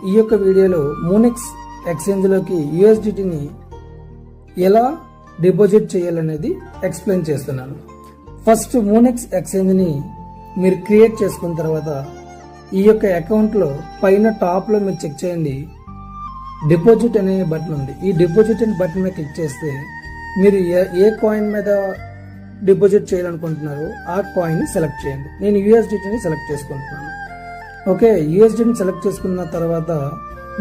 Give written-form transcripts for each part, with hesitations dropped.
ఈ యొక్క వీడియోలో మూనెక్స్ ఎక్స్చేంజ్లోకి యూఎస్డిటీని ఎలా డిపాజిట్ చేయాలనేది ఎక్స్ప్లెయిన్ చేస్తున్నాను. ఫస్ట్ మూనెక్స్ ఎక్స్చేంజ్ని మీరు క్రియేట్ చేసుకున్న తర్వాత ఈ యొక్క అకౌంట్లో పైన టాప్లో మీరు చెక్ చేయండి, డిపాజిట్ అనే బటన్ ఉంది. ఈ డిపాజిట్ అనే బటన్ మీద క్లిక్ చేస్తే మీరు ఏ కాయిన్ మీద డిపాజిట్ చేయాలనుకుంటున్నారో ఆ కాయిన్ని సెలెక్ట్ చేయండి. నేను యూఎస్డిటీని సెలెక్ట్ చేసుకుంటున్నాను. ఓకే, యూఎస్డిటీని సెలెక్ట్ చేసుకున్న తర్వాత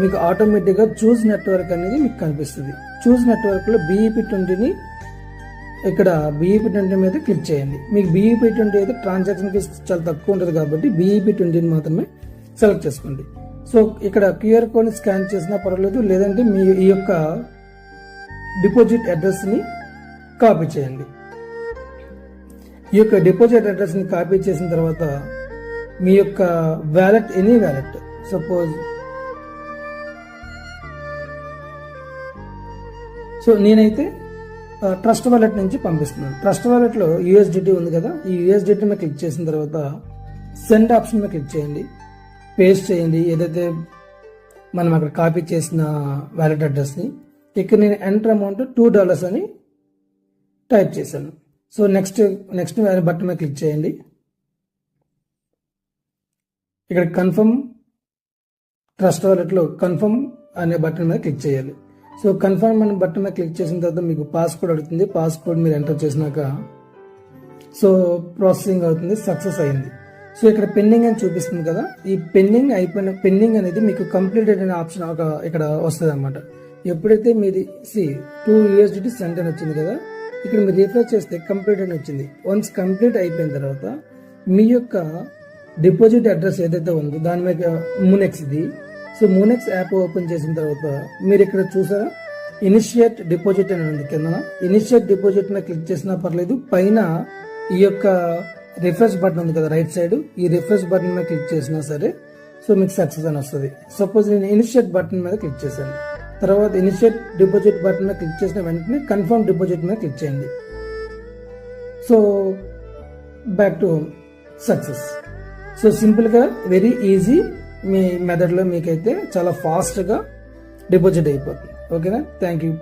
మీకు ఆటోమేటిక్గా చూస్ నెట్వర్క్ అనేది మీకు కనిపిస్తుంది. చూస్ నెట్వర్క్లో BEP20ని ఇక్కడ BEP20 మీద క్లిక్ చేయండి. మీకు BEP20 అయితే ట్రాన్సాక్షన్ ఫీస్ చాలా తక్కువ ఉంటుంది కాబట్టి BEP20ని మాత్రమే సెలెక్ట్ చేసుకోండి. సో ఇక్కడ QR కోడ్ని స్కాన్ చేసినా పర్వాలేదు, లేదంటే మీ ఈ యొక్క డిపాజిట్ అడ్రస్ని కాపీ చేయండి. ఈ యొక్క డిపాజిట్ అడ్రస్ని కాపీ చేసిన తర్వాత మీ యొక్క wallet, any wallet, suppose so నేనైతే ట్రస్ట్ వాలెట్ నుంచి పంపిస్తున్నాను. ట్రస్ట్ వాలెట్లో యూఎస్డిటీ ఉంది కదా, ఈ యూఎస్డిటీ మీద క్లిక్ చేసిన తర్వాత సెండ్ ఆప్షన్ మీద క్లిక్ చేయండి, పేస్ట్ చేయండి ఏదైతే మనం అక్కడ కాపీ చేసిన వ్యాలెట్ అడ్రస్ని. ఇక్కడ నేను ఎంటర్ అమౌంట్ $2 అని టైప్ చేశాను. సో నెక్స్ట్ బటన్ మీద క్లిక్ చేయండి. ఇక్కడ కన్ఫర్మ్ ట్రస్ట్ వాలెట్లో కన్ఫర్మ్ అనే బటన్ మీద క్లిక్ చేయాలి. సో కన్ఫర్మ్ అనే బటన్ మీద క్లిక్ చేసిన తర్వాత మీకు పాస్కోడ్ అడుగుతుంది. పాస్కోడ్ మీరు ఎంటర్ చేసినాక సో ప్రాసెసింగ్ అవుతుంది, సక్సెస్ అయింది. సో ఇక్కడ పెండింగ్ అని చూపిస్తుంది కదా, ఈ పెండింగ్ అనేది మీకు కంప్లీటెడ్ అనే ఆప్షన్ ఇక్కడ వస్తుంది అనమాట. ఎప్పుడైతే మీది $2 సెంట్ అని వచ్చింది కదా, ఇక్కడ మీరు రిఫ్రెష్ చేస్తే కంప్లీట్ అని వచ్చింది. వన్స్ కంప్లీట్ అయిపోయిన తర్వాత మీ యొక్క డిపాజిట్ అడ్రస్ ఏదైతే ఉందో దాని మీద మూనెక్స్ ఇది. సో మూనెక్స్ యాప్ ఓపెన్ చేసిన తర్వాత మీరు ఇక్కడ చూసారా ఇనిషియేట్ డిపాజిట్ అని ఉంది కింద. ఇనిషియేట్ డిపాజిట్ మీద క్లిక్ చేసినా పర్లేదు, పైన ఈ యొక్క రిఫ్రెష్ బటన్ ఉంది కదా రైట్ సైడ్, ఈ రిఫ్రెష్ బటన్ మీద క్లిక్ చేసినా సరే సో మీకు సక్సెస్ అని వస్తుంది. సపోజ్ నేను ఇనిషియేట్ బటన్ మీద క్లిక్ చేశాను, తర్వాత ఇనిషియేట్ డిపాజిట్ బటన్ మీద క్లిక్ చేసిన వెంటనే కన్ఫర్మ్ డిపాజిట్ మీద క్లిక్ చేయండి. So back to success. So సింపుల్గా వెరీ ఈజీ మీ మెథడ్లో మీకైతే చాలా ఫాస్ట్గా డిపాజిట్ అయిపోతుంది. ఓకేనా, థ్యాంక్ యూ.